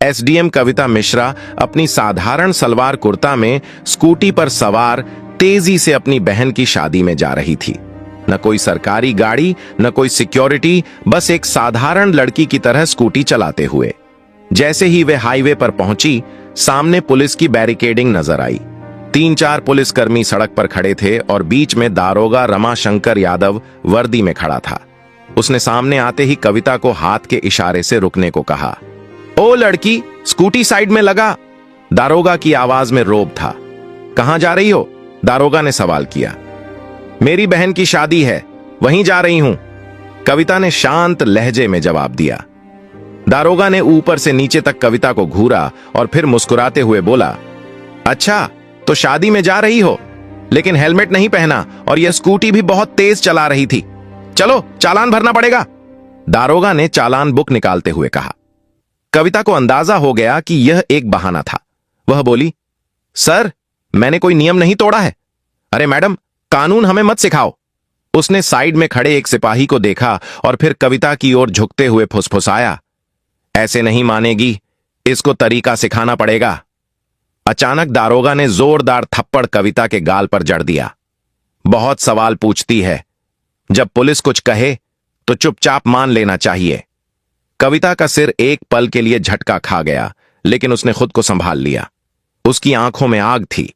SDM कविता मिश्रा अपनी साधारण सलवार कुर्ता में स्कूटी पर सवार तेजी से अपनी बहन की शादी में जा रही थी। न कोई सरकारी गाड़ी, न कोई सिक्योरिटी, बस एक साधारण लड़की की तरह स्कूटी चलाते हुए। जैसे ही वे हाईवे पर पहुंची, सामने पुलिस की बैरिकेडिंग नजर आई। 3-4 पुलिसकर्मी सड़क पर खड़े थे और बीच में दारोगा रमाशंकर यादव वर्दी में खड़ा था। उसने सामने आते ही कविता को हाथ के इशारे से रुकने को कहा। ओ लड़की, स्कूटी साइड में लगा। दारोगा की आवाज में रोब था। कहां जा रही हो? दारोगा ने सवाल किया। मेरी बहन की शादी है, वहीं जा रही हूं, कविता ने शांत लहजे में जवाब दिया। दारोगा ने ऊपर से नीचे तक कविता को घूरा और फिर मुस्कुराते हुए बोला, अच्छा तो शादी में जा रही हो, लेकिन हेलमेट नहीं पहना और यह स्कूटी भी बहुत तेज चला रही थी। चलो चालान भरना पड़ेगा। दारोगा ने चालान बुक निकालते हुए कहा। कविता को अंदाजा हो गया कि यह एक बहाना था। वह बोली, सर मैंने कोई नियम नहीं तोड़ा है। अरे मैडम, कानून हमें मत सिखाओ। उसने साइड में खड़े एक सिपाही को देखा और फिर कविता की ओर झुकते हुए फुसफुसाया, ऐसे नहीं मानेगी, इसको तरीका सिखाना पड़ेगा। अचानक दारोगा ने जोरदार थप्पड़ कविता के गाल पर जड़ दिया। बहुत सवाल पूछती है, जब पुलिस कुछ कहे तो चुपचाप मान लेना चाहिए। कविता का सिर एक पल के लिए झटका खा गया, लेकिन उसने खुद को संभाल लिया। उसकी आंखों में आग थी।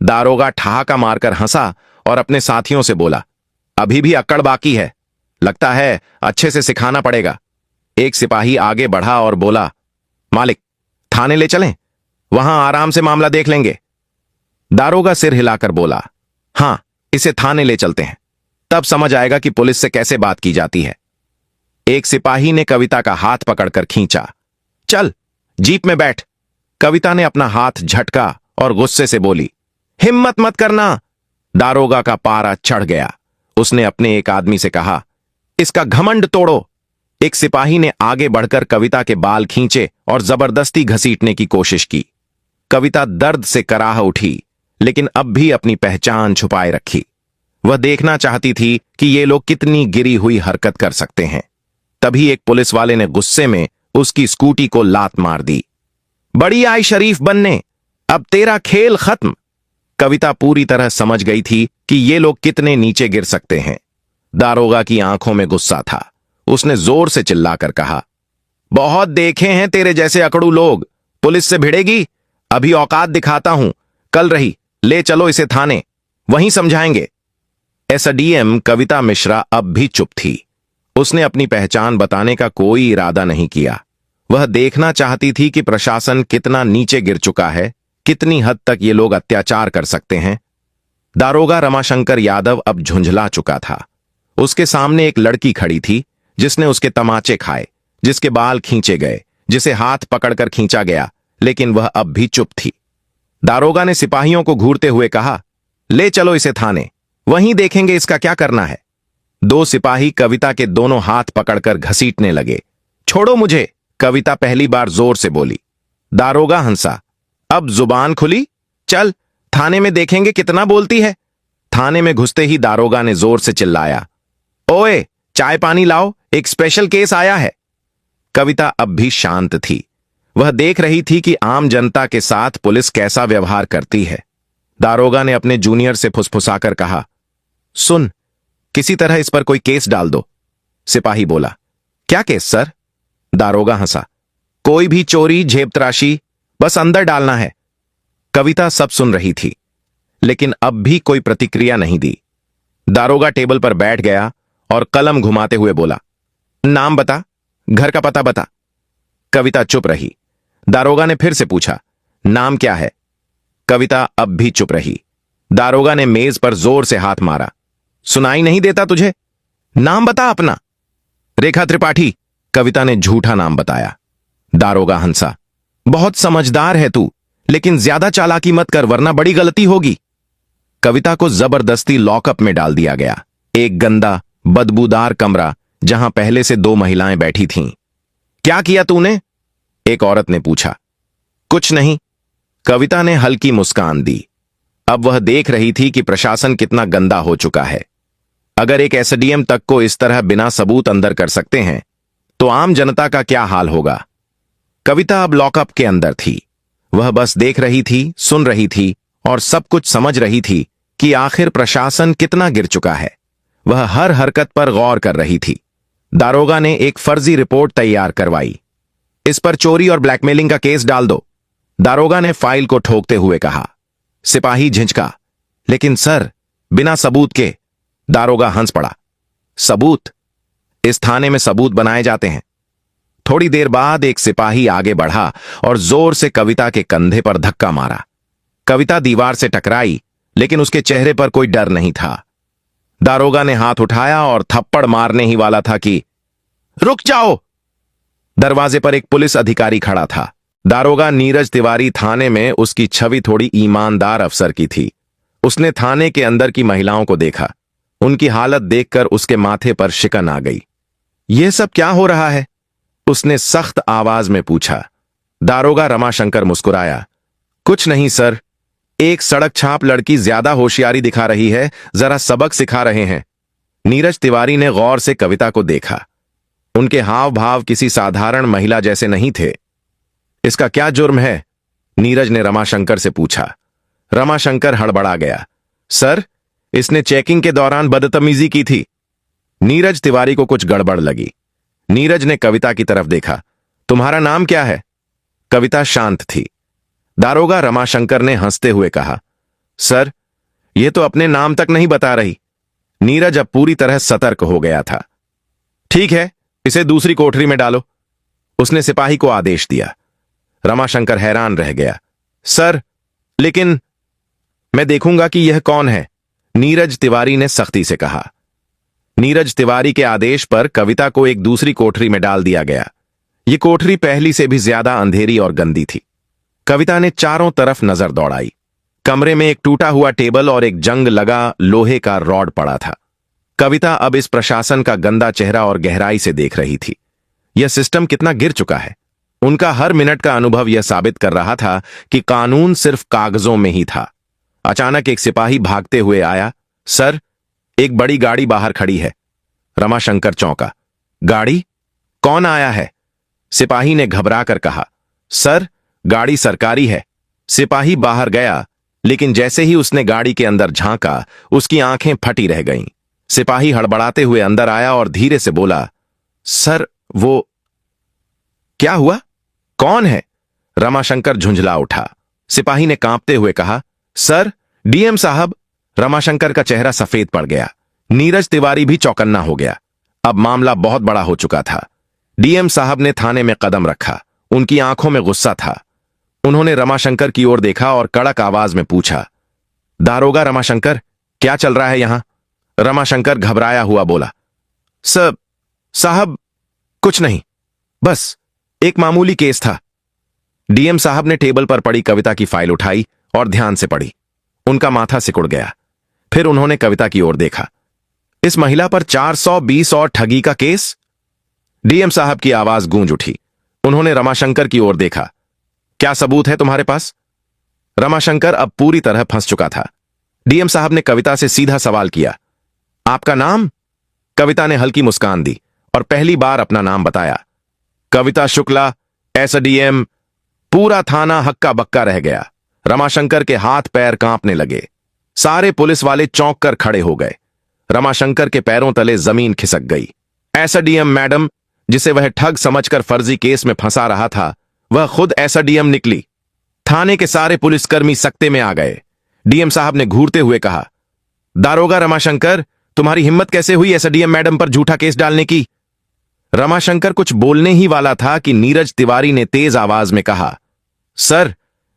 दारोगा ठहाका मारकर हंसा और अपने साथियों से बोला, अभी भी अक्कड़ बाकी है, लगता है अच्छे से सिखाना पड़ेगा। एक सिपाही आगे बढ़ा और बोला, मालिक थाने ले चलें, वहां आराम से मामला देख लेंगे। दारोगा सिर हिलाकर बोला, हां इसे थाने ले चलते हैं, तब समझ आएगा कि पुलिस से कैसे बात की जाती है। एक सिपाही ने कविता का हाथ पकड़कर खींचा। चल जीप में बैठ। कविता ने अपना हाथ झटका और गुस्से से बोली, हिम्मत मत करना। दारोगा का पारा चढ़ गया। उसने अपने एक आदमी से कहा, इसका घमंड तोड़ो। एक सिपाही ने आगे बढ़कर कविता के बाल खींचे और जबरदस्ती घसीटने की कोशिश की। कविता दर्द से कराह उठी, लेकिन अब भी अपनी पहचान छुपाए रखी। वह देखना चाहती थी कि ये लोग कितनी गिरी हुई हरकत कर सकते हैं। तभी एक पुलिस वाले ने गुस्से में उसकी स्कूटी को लात मार दी। बड़ी आई शरीफ बनने, अब तेरा खेल खत्म। कविता पूरी तरह समझ गई थी कि ये लोग कितने नीचे गिर सकते हैं। दारोगा की आंखों में गुस्सा था। उसने जोर से चिल्लाकर कहा, बहुत देखे हैं तेरे जैसे अकड़ू लोग, पुलिस से भिड़ेगी? अभी औकात दिखाता हूं, कल रही, ले चलो इसे थाने, वहीं समझाएंगे। एसडीएम कविता मिश्रा अब भी चुप थी। उसने अपनी पहचान बताने का कोई इरादा नहीं किया। वह देखना चाहती थी कि प्रशासन कितना नीचे गिर चुका है, कितनी हद तक ये लोग अत्याचार कर सकते हैं। दारोगा रमाशंकर यादव अब झुंझला चुका था। उसके सामने एक लड़की खड़ी थी जिसने उसके तमाचे खाए, जिसके बाल खींचे गए, जिसे हाथ पकड़कर खींचा गया, लेकिन वह अब भी चुप थी। दारोगा ने सिपाहियों को घूरते हुए कहा, ले चलो इसे थाने, वहीं देखेंगे इसका क्या करना है। 2 सिपाही कविता के दोनों हाथ पकड़कर घसीटने लगे। छोड़ो मुझे, कविता पहली बार जोर से बोली। दारोगा हंसा, अब जुबान खुली, चल थाने में देखेंगे कितना बोलती है। थाने में घुसते ही दारोगा ने जोर से चिल्लाया, ओए चाय पानी लाओ, एक स्पेशल केस आया है। कविता अब भी शांत थी। वह देख रही थी कि आम जनता के साथ पुलिस कैसा व्यवहार करती है। दारोगा ने अपने जूनियर से फुसफुसाकर कहा, सुन, किसी तरह इस पर कोई केस डाल दो। सिपाही बोला, क्या केस सर? दारोगा हंसा, कोई भी चोरी झेपतराशी, बस अंदर डालना है। कविता सब सुन रही थी, लेकिन अब भी कोई प्रतिक्रिया नहीं दी। दारोगा टेबल पर बैठ गया और कलम घुमाते हुए बोला, नाम बता, घर का पता बता। कविता चुप रही। दारोगा ने फिर से पूछा, नाम क्या है? कविता अब भी चुप रही। दारोगा ने मेज पर जोर से हाथ मारा, सुनाई नहीं देता तुझे? नाम बता अपना। रेखा त्रिपाठी। कविता ने झूठा नाम बताया। दारोगा हंसा, बहुत समझदार है तू, लेकिन ज्यादा चालाकी मत कर वरना बड़ी गलती होगी। कविता को जबरदस्ती लॉकअप में डाल दिया गया। एक गंदा बदबूदार कमरा जहां पहले से 2 महिलाएं बैठी थीं। क्या किया तूने? एक औरत ने पूछा। कुछ नहीं, कविता ने हल्की मुस्कान दी। अब वह देख रही थी कि प्रशासन कितना गंदा हो चुका है। अगर एक एसडीएम तक को इस तरह बिना सबूत अंदर कर सकते हैं, तो आम जनता का क्या हाल होगा। कविता अब लॉकअप के अंदर थी। वह बस देख रही थी, सुन रही थी और सब कुछ समझ रही थी कि आखिर प्रशासन कितना गिर चुका है। वह हर हरकत पर गौर कर रही थी। दारोगा ने एक फर्जी रिपोर्ट तैयार करवाई। इस पर चोरी और ब्लैकमेलिंग का केस डाल दो, दारोगा ने फाइल को ठोकते हुए कहा। सिपाही झिझका, लेकिन सर, बिना सबूत के। दारोगा हंस पड़ा। सबूत? इस थाने में सबूत बनाए जाते हैं। थोड़ी देर बाद एक सिपाही आगे बढ़ा और जोर से कविता के कंधे पर धक्का मारा। कविता दीवार से टकराई, लेकिन उसके चेहरे पर कोई डर नहीं था। दारोगा ने हाथ उठाया और थप्पड़ मारने ही वाला था कि रुक जाओ। दरवाजे पर एक पुलिस अधिकारी खड़ा था। दारोगा नीरज तिवारी थाने में उसकी छवि थोड़ी ईमानदार अफसर की थी। उसने थाने के अंदर की महिलाओं को देखा। उनकी हालत देखकर उसके माथे पर शिकन आ गई। यह सब क्या हो रहा है? उसने सख्त आवाज में पूछा। दारोगा रमाशंकर मुस्कुराया। कुछ नहीं सर, एक सड़क छाप लड़की ज्यादा होशियारी दिखा रही है, जरा सबक सिखा रहे हैं। नीरज तिवारी ने गौर से कविता को देखा। उनके हाव भाव किसी साधारण महिला जैसे नहीं थे। इसका क्या जुर्म है? नीरज ने रमाशंकर से पूछा। रमाशंकर हड़बड़ा गया। सर, इसने चेकिंग के दौरान बदतमीजी की थी। नीरज तिवारी को कुछ गड़बड़ लगी। नीरज ने कविता की तरफ देखा। तुम्हारा नाम क्या है? कविता शांत थी। दारोगा रमाशंकर ने हंसते हुए कहा, सर, यह तो अपने नाम तक नहीं बता रही। नीरज अब पूरी तरह सतर्क हो गया था। ठीक है, इसे दूसरी कोठरी में डालो, उसने सिपाही को आदेश दिया। रमाशंकर हैरान रह गया। सर, लेकिन मैं देखूंगा कि यह कौन है, नीरज तिवारी ने सख्ती से कहा। नीरज तिवारी के आदेश पर कविता को एक दूसरी कोठरी में डाल दिया गया। यह कोठरी पहली से भी ज्यादा अंधेरी और गंदी थी। कविता ने चारों तरफ नजर दौड़ाई। कमरे में एक टूटा हुआ टेबल और एक जंग लगा लोहे का रॉड पड़ा था। कविता अब इस प्रशासन का गंदा चेहरा और गहराई से देख रही थी। यह सिस्टम कितना गिर चुका है। उनका हर मिनट का अनुभव यह साबित कर रहा था कि कानून सिर्फ कागजों में ही था। अचानक एक सिपाही भागते हुए आया। सर, एक बड़ी गाड़ी बाहर खड़ी है। रमाशंकर चौंका। गाड़ी? कौन आया है? सिपाही ने घबराकर कहा। सर, गाड़ी सरकारी है। सिपाही बाहर गया, लेकिन जैसे ही उसने गाड़ी के अंदर झांका, उसकी आंखें फटी रह गईं। सिपाही हड़बड़ाते हुए अंदर आया और धीरे से बोला, सर, वो क्या हुआ? कौन है? रमाशंकर झुंझला उठा। सिपाही ने कांपते हुए कहा, सर, डीएम साहब। रमाशंकर का चेहरा सफेद पड़ गया। नीरज तिवारी भी चौकन्ना हो गया। अब मामला बहुत बड़ा हो चुका था। डीएम साहब ने थाने में कदम रखा। उनकी आंखों में गुस्सा था। उन्होंने रमाशंकर की ओर देखा और कड़क आवाज में पूछा, दारोगा रमाशंकर, क्या चल रहा है यहां? रमाशंकर घबराया हुआ बोला, साहब, कुछ नहीं, बस एक मामूली केस था। डीएम साहब ने टेबल पर पड़ी कविता की फाइल उठाई और ध्यान से पढ़ी। उनका माथा सिकुड़ गया। फिर उन्होंने कविता की ओर देखा। इस महिला पर 420 और ठगी का केस? डीएम साहब की आवाज गूंज उठी। उन्होंने रमाशंकर की ओर देखा। क्या सबूत है तुम्हारे पास? रमाशंकर अब पूरी तरह फंस चुका था। डीएम साहब ने कविता से सीधा सवाल किया, आपका नाम? कविता ने हल्की मुस्कान दी और पहली बार अपना नाम बताया। कविता शुक्ला, एसडीएम। पूरा थाना हक्का बक्का रह गया। रमाशंकर के हाथ पैर कांपने लगे। सारे पुलिस वाले चौंक कर खड़े हो गए। रमाशंकर के पैरों तले जमीन खिसक गई। एसडीएम मैडम, जिसे वह ठग समझकर फर्जी केस में फंसा रहा था, वह खुद एसडीएम निकली। थाने के सारे पुलिसकर्मी सकते में आ गए। डीएम साहब ने घूरते हुए कहा, दारोगा रमाशंकर, तुम्हारी हिम्मत कैसे हुई एसडीएम मैडम पर झूठा केस डालने की? रमाशंकर कुछ बोलने ही वाला था कि नीरज तिवारी ने तेज आवाज में कहा, सर,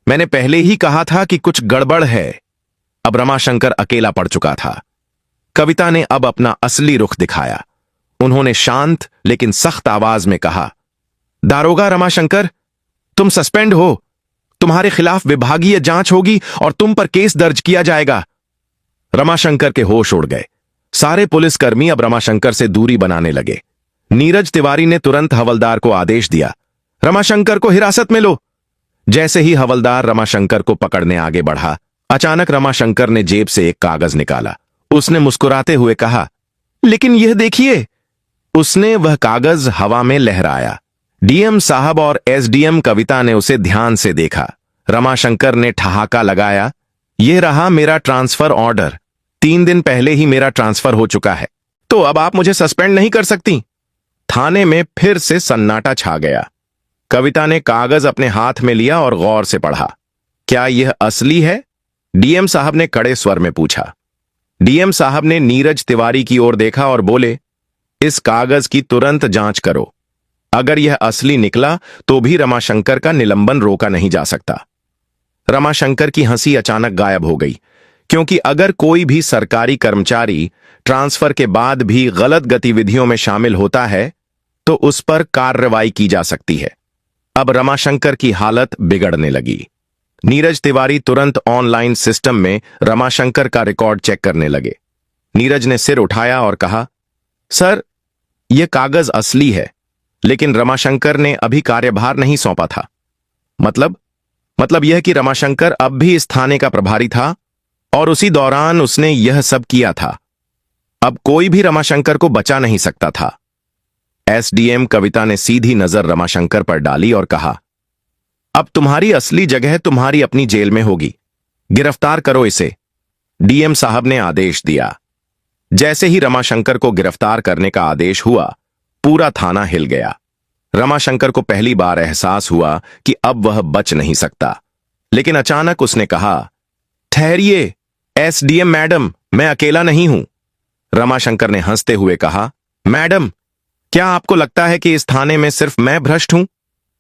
मैंने पहले ही कहा था कि कुछ गड़बड़ है। अब रमाशंकर अकेला पड़ चुका था। कविता ने अब अपना असली रुख दिखाया। उन्होंने शांत लेकिन सख्त आवाज में कहा, दारोगा रमाशंकर, तुम सस्पेंड हो। तुम्हारे खिलाफ विभागीय जांच होगी और तुम पर केस दर्ज किया जाएगा। रमाशंकर के होश उड़ गए। सारे पुलिसकर्मी अब रमाशंकर से दूरी बनाने लगे। नीरज तिवारी ने तुरंत हवलदार को आदेश दिया, रमाशंकर को हिरासत में लो। जैसे ही हवलदार रमाशंकर को पकड़ने आगे बढ़ा, अचानक रमाशंकर ने जेब से एक कागज निकाला। उसने मुस्कुराते हुए कहा, लेकिन यह देखिए। उसने वह कागज हवा में लहराया। डीएम साहब और एसडीएम कविता ने उसे ध्यान से देखा। रमाशंकर ने ठहाका लगाया, यह रहा मेरा ट्रांसफर ऑर्डर। 3 दिन पहले ही मेरा ट्रांसफर हो चुका है, तो अब आप मुझे सस्पेंड नहीं कर सकती। थाने में फिर से सन्नाटा छा गया। कविता ने कागज अपने हाथ में लिया और गौर से पढ़ा। क्या यह असली है? डीएम साहब ने कड़े स्वर में पूछा। डीएम साहब ने नीरज तिवारी की ओर देखा और बोले, इस कागज की तुरंत जांच करो। अगर यह असली निकला तो भी रमाशंकर का निलंबन रोका नहीं जा सकता। रमाशंकर की हंसी अचानक गायब हो गई, क्योंकि अगर कोई भी सरकारी कर्मचारी ट्रांसफर के बाद भी गलत गतिविधियों में शामिल होता है तो उस पर कार्रवाई की जा सकती है। अब रमाशंकर की हालत बिगड़ने लगी। नीरज तिवारी तुरंत ऑनलाइन सिस्टम में रमाशंकर का रिकॉर्ड चेक करने लगे। नीरज ने सिर उठाया और कहा, सर, यह कागज असली है, लेकिन रमाशंकर ने अभी कार्यभार नहीं सौंपा था। मतलब यह कि रमाशंकर अब भी इस थाने का प्रभारी था और उसी दौरान उसने यह सब किया था। अब कोई भी रमाशंकर को बचा नहीं सकता था। एसडीएम कविता ने सीधी नजर रमाशंकर पर डाली और कहा, अब तुम्हारी असली जगह तुम्हारी अपनी जेल में होगी। गिरफ्तार करो इसे। डीएम साहब ने आदेश दिया। जैसे ही रमाशंकर को गिरफ्तार करने का आदेश हुआ, पूरा थाना हिल गया। रमाशंकर को पहली बार एहसास हुआ कि अब वह बच नहीं सकता, लेकिन अचानक उसने कहा, ठहरिए एसडीएम मैडम, मैं अकेला नहीं हूं। रमाशंकर ने हंसते हुए कहा, मैडम, क्या आपको लगता है कि इस थाने में सिर्फ मैं भ्रष्ट हूं?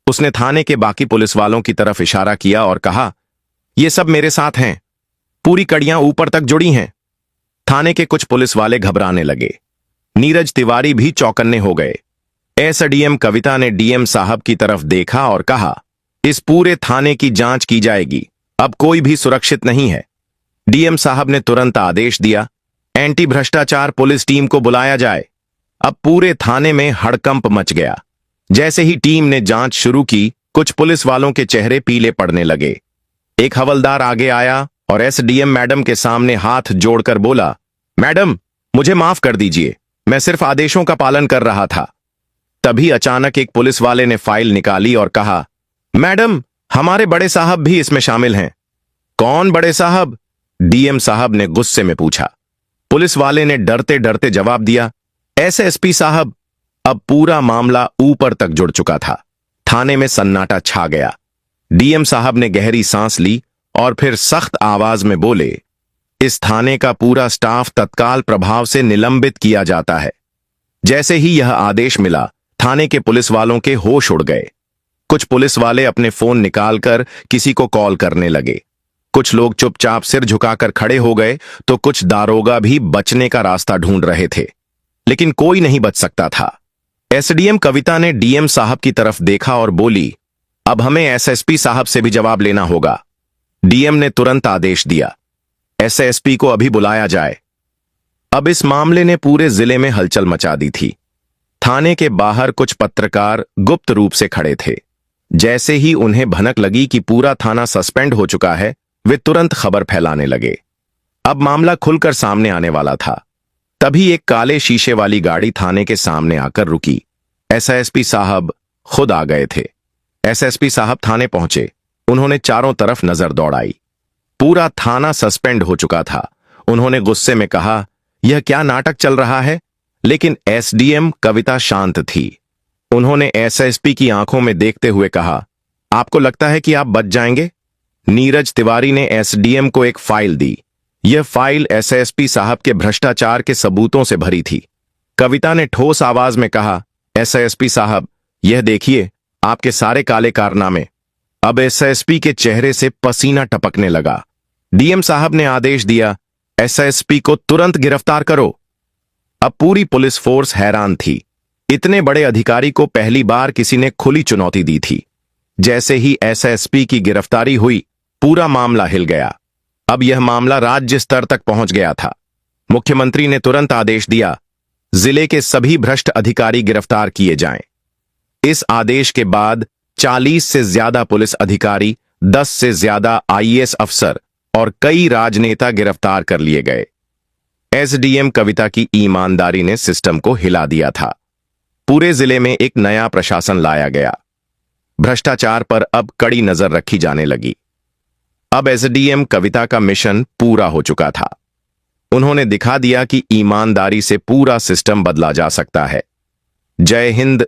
उसने थाने के बाकी पुलिस वालों की तरफ इशारा किया और कहा, ये सब मेरे साथ हैं। पूरी कड़ियां ऊपर तक जुड़ी हैं। थाने के कुछ पुलिस वाले घबराने लगे। नीरज तिवारी भी चौकन्ने हो गए। एसडीएम कविता ने डीएम साहब की तरफ देखा और कहा, इस पूरे थाने की जांच की जाएगी। अब कोई भी सुरक्षित नहीं है। डीएम साहब ने तुरंत आदेश दिया, एंटी भ्रष्टाचार पुलिस टीम को बुलाया जाए। अब पूरे थाने में हड़कंप मच गया। जैसे ही टीम ने जांच शुरू की, कुछ पुलिस वालों के चेहरे पीले पड़ने लगे। एक हवलदार आगे आया और एसडीएम मैडम के सामने हाथ जोड़कर बोला, मैडम, मुझे माफ कर दीजिए, मैं सिर्फ आदेशों का पालन कर रहा था। तभी अचानक एक पुलिस वाले ने फाइल निकाली और कहा, मैडम, हमारे बड़े साहब भी इसमें शामिल हैं। कौन बड़े साहब? डीएम साहब ने गुस्से में पूछा। पुलिस वाले ने डरते डरते जवाब दिया, एसएसपी साहब। अब पूरा मामला ऊपर तक जुड़ चुका था। थाने में सन्नाटा छा गया। डीएम साहब ने गहरी सांस ली और फिर सख्त आवाज में बोले, इस थाने का पूरा स्टाफ तत्काल प्रभाव से निलंबित किया जाता है। जैसे ही यह आदेश मिला, थाने के पुलिस वालों के होश उड़ गए। कुछ पुलिस वाले अपने फोन निकालकर किसी को कॉल करने लगे। कुछ लोग चुपचाप सिर झुकाकर खड़े हो गए, तो कुछ दारोगा भी बचने का रास्ता ढूंढ रहे थे, लेकिन कोई नहीं बच सकता था। एसडीएम कविता ने डीएम साहब की तरफ देखा और बोली, अब हमें एसएसपी साहब से भी जवाब लेना होगा। डीएम ने तुरंत आदेश दिया, एसएसपी को अभी बुलाया जाए। अब इस मामले ने पूरे जिले में हलचल मचा दी थी। थाने के बाहर कुछ पत्रकार गुप्त रूप से खड़े थे। जैसे ही उन्हें भनक लगी कि पूरा थाना सस्पेंड हो चुका है, वे तुरंत खबर फैलाने लगे। अब मामला खुलकर सामने आने वाला था। तभी एक काले शीशे वाली गाड़ी थाने के सामने आकर रुकी। एसएसपी साहब खुद आ गए थे। एसएसपी साहब थाने पहुंचे। उन्होंने चारों तरफ नजर दौड़ाई। पूरा थाना सस्पेंड हो चुका था। उन्होंने गुस्से में कहा, यह क्या नाटक चल रहा है? लेकिन एसडीएम कविता शांत थी। उन्होंने एसएसपी की आंखों में देखते हुए कहा, आपको लगता है कि आप बच जाएंगे? नीरज तिवारी ने एसडीएम को एक फाइल दी। यह फाइल एसएसपी साहब के भ्रष्टाचार के सबूतों से भरी थी। कविता ने ठोस आवाज में कहा, एसएसपी साहब, यह देखिए आपके सारे काले कारनामे। अब एसएसपी के चेहरे से पसीना टपकने लगा। डीएम साहब ने आदेश दिया, एसएसपी को तुरंत गिरफ्तार करो। अब पूरी पुलिस फोर्स हैरान थी। इतने बड़े अधिकारी को पहली बार किसी ने खुली चुनौती दी थी। जैसे ही एसएसपी की गिरफ्तारी हुई, पूरा मामला हिल गया। अब यह मामला राज्य स्तर तक पहुंच गया था। मुख्यमंत्री ने तुरंत आदेश दिया, जिले के सभी भ्रष्ट अधिकारी गिरफ्तार किए जाएं। इस आदेश के बाद 40 से ज्यादा पुलिस अधिकारी, 10 से ज्यादा आईएएस अफसर और कई राजनेता गिरफ्तार कर लिए गए। एसडीएम कविता की ईमानदारी ने सिस्टम को हिला दिया था। पूरे जिले में एक नया प्रशासन लाया गया। भ्रष्टाचार पर अब कड़ी नजर रखी जाने लगी। अब एसडीएम कविता का मिशन पूरा हो चुका था। उन्होंने दिखा दिया कि ईमानदारी से पूरा सिस्टम बदला जा सकता है। जय हिंद,